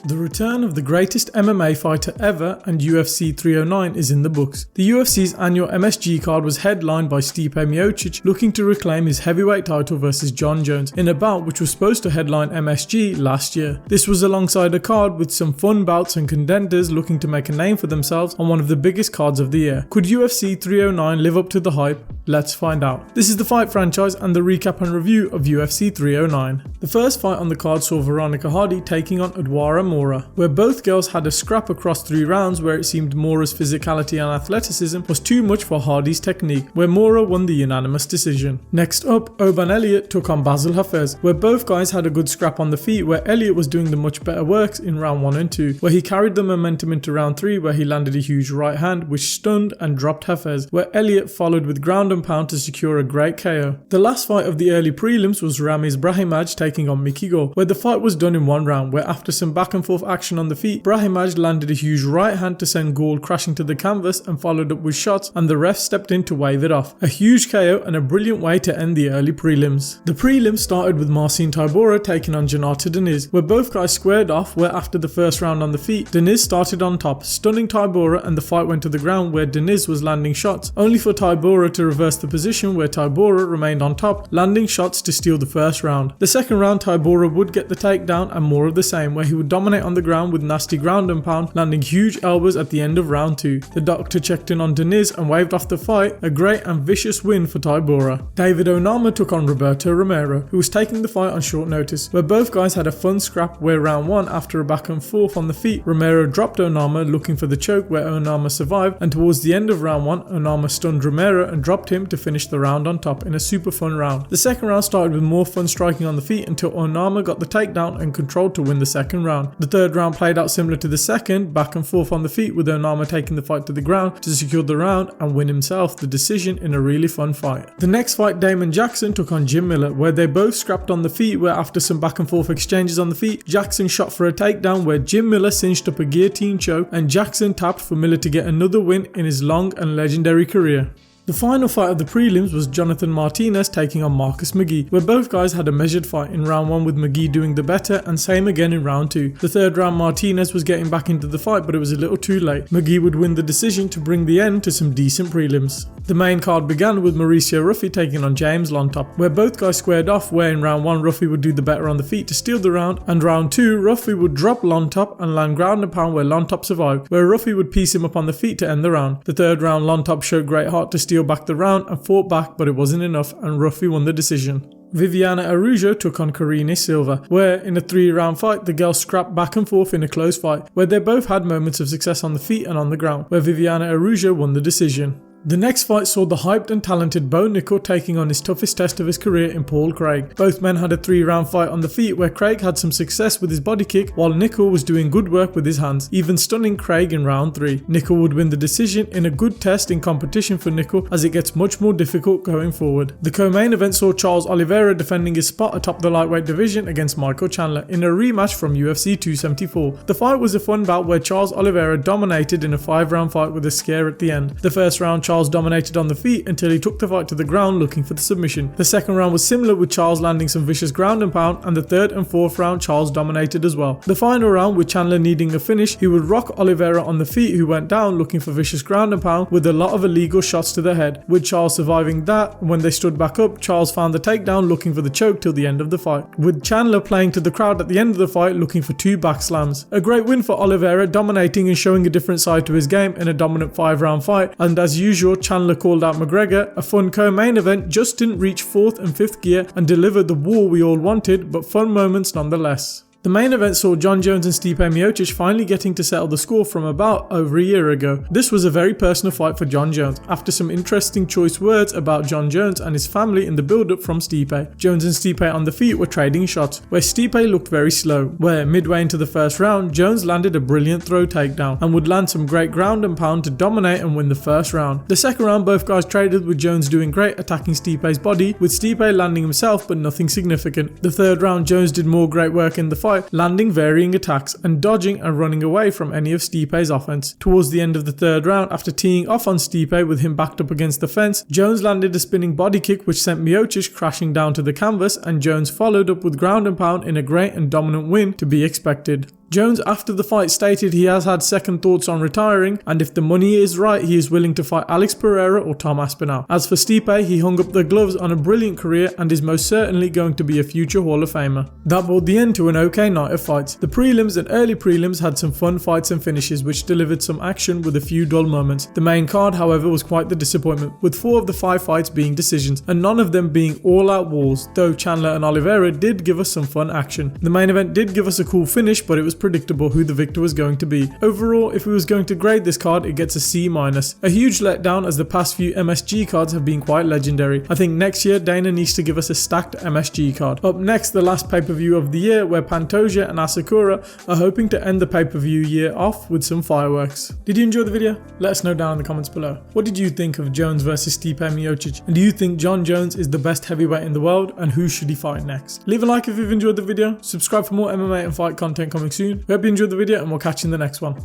The return of the greatest MMA fighter ever and UFC 309 is in the books. The UFC's annual MSG card was headlined by Stipe Miocic looking to reclaim his heavyweight title versus Jon Jones in a bout which was supposed to headline MSG last year. This was alongside a card with some fun bouts and contenders looking to make a name for themselves on one of the biggest cards of the year. Could UFC 309 live up to the hype? Let's find out. This is the Fight franchise and the recap and review of UFC 309. The first fight on the card saw Veronica Hardy taking on Edouard Mora, where both girls had a scrap across 3 rounds where it seemed Mora's physicality and athleticism was too much for Hardy's technique, where Mora won the unanimous decision. Next up, Oban Elliott took on Basil Hafez, where both guys had a good scrap on the feet, where Elliott was doing the much better works in round 1 and 2, where he carried the momentum into round 3 where he landed a huge right hand which stunned and dropped Hafez, where Elliott followed with ground and pound to secure a great KO. The last fight of the early prelims was Ramiz Brahimaj taking on Mickey Gall, where the fight was done in 1 round, where after some back and forth action on the feet, Brahimaj landed a huge right hand to send Gall crashing to the canvas and followed up with shots, and the ref stepped in to wave it off. A huge KO and a brilliant way to end the early prelims. The prelims started with Marcin Tybura taking on Janata Deniz, where both guys squared off, where after the first round on the feet, Deniz started on top, stunning Tybura, and the fight went to the ground where Deniz was landing shots, only for Tybura to reverse the position where Tybura remained on top, landing shots to steal the first round. The second round, Tybura would get the takedown and more of the same, where he would dominate on the ground with nasty ground and pound, landing huge elbows at the end of round 2. The doctor checked in on Deniz and waved off the fight, a great and vicious win for Tybura. David Onama took on Roberto Romero, who was taking the fight on short notice, where both guys had a fun scrap where round 1, after a back and forth on the feet, Romero dropped Onama looking for the choke where Onama survived, and towards the end of round 1, Onama stunned Romero and dropped him to finish the round on top in a super fun round. The second round started with more fun striking on the feet until Onama got the takedown and controlled to win the second round. The third round played out similar to the second, back and forth on the feet with Onama taking the fight to the ground to secure the round and win himself the decision in a really fun fight. The next fight, Damon Jackson took on Jim Miller, where they both scrapped on the feet, where after some back and forth exchanges on the feet, Jackson shot for a takedown where Jim Miller cinched up a guillotine choke and Jackson tapped for Miller to get another win in his long and legendary career. The final fight of the prelims was Jonathan Martinez taking on Marcus McGee, where both guys had a measured fight in round 1 with McGee doing the better and same again in round 2. The third round, Martinez was getting back into the fight, but it was a little too late. McGee would win the decision to bring the end to some decent prelims. The main card began with Mauricio Ruffy taking on James Lontop, where both guys squared off, where in round 1 Ruffy would do the better on the feet to steal the round, and round 2 Ruffy would drop Lontop and land ground and pound where Lontop survived, where Ruffy would piece him up on the feet to end the round. The third round, Lontop showed great heart to steal back the round and fought back, but it wasn't enough and Ruffy won the decision. Viviana Araújo took on Karine Silva, where in a 3-round fight the girls scrapped back and forth in a close fight, where they both had moments of success on the feet and on the ground, where Viviana Araújo won the decision. The next fight saw the hyped and talented Bo Nickel taking on his toughest test of his career in Paul Craig. Both men had a 3-round fight on the feet where Craig had some success with his body kick while Nickel was doing good work with his hands, even stunning Craig in round 3. Nickel would win the decision in a good test in competition for Nickel as it gets much more difficult going forward. The co-main event saw Charles Oliveira defending his spot atop the lightweight division against Michael Chandler in a rematch from UFC 274. The fight was a fun bout where Charles Oliveira dominated in a 5-round fight with a scare at the end. The first round Charles dominated on the feet until he took the fight to the ground looking for the submission. The second round was similar with Charles landing some vicious ground and pound, and the third and fourth round Charles dominated as well. The final round with Chandler needing a finish, he would rock Oliveira on the feet who went down looking for vicious ground and pound with a lot of illegal shots to the head, with Charles surviving that. When they stood back up, Charles found the takedown looking for the choke till the end of the fight, with Chandler playing to the crowd at the end of the fight looking for 2 back slams. A great win for Oliveira, dominating and showing a different side to his game in a dominant 5-round fight, and as usual Chandler called out McGregor. A fun co-main event just didn't reach 4th and 5th gear and deliver the war we all wanted, but fun moments nonetheless. The main event saw Jon Jones and Stipe Miocic finally getting to settle the score from about over a year ago. This was a very personal fight for Jon Jones, after some interesting choice words about Jon Jones and his family in the build-up from Stipe. Jones and Stipe on the feet were trading shots, where Stipe looked very slow, where midway into the first round, Jones landed a brilliant throw takedown and would land some great ground and pound to dominate and win the first round. The second round both guys traded, with Jones doing great attacking Stipe's body, with Stipe landing himself but nothing significant. The third round Jones did more great work in the fight, landing varying attacks and dodging and running away from any of Stipe's offense. Towards the end of the third round, after teeing off on Stipe with him backed up against the fence, Jones landed a spinning body kick which sent Miocic crashing down to the canvas, and Jones followed up with ground and pound in a great and dominant win to be expected. Jones after the fight stated he has had second thoughts on retiring, and if the money is right he is willing to fight Alex Pereira or Tom Aspinall. As for Stipe, he hung up the gloves on a brilliant career and is most certainly going to be a future Hall of Famer. That brought the end to an okay night of fights. The prelims and early prelims had some fun fights and finishes which delivered some action with a few dull moments. The main card however was quite the disappointment, with 4 of the 5 fights being decisions and none of them being all out wars, though Chandler and Oliveira did give us some fun action. The main event did give us a cool finish, but it was predictable who the victor was going to be. Overall, if we was going to grade this card, it gets a C-. A huge letdown as the past few MSG cards have been quite legendary. I think next year Dana needs to give us a stacked MSG card. Up next, the last pay-per-view of the year where Pantoja and Asakura are hoping to end the pay-per-view year off with some fireworks. Did you enjoy the video? Let us know down in the comments below. What did you think of Jones versus Stipe Miocic? And do you think Jon Jones is the best heavyweight in the world, and who should he fight next? Leave a like if you've enjoyed the video, subscribe for more MMA and fight content coming soon. We hope you enjoyed the video and we'll catch you in the next one.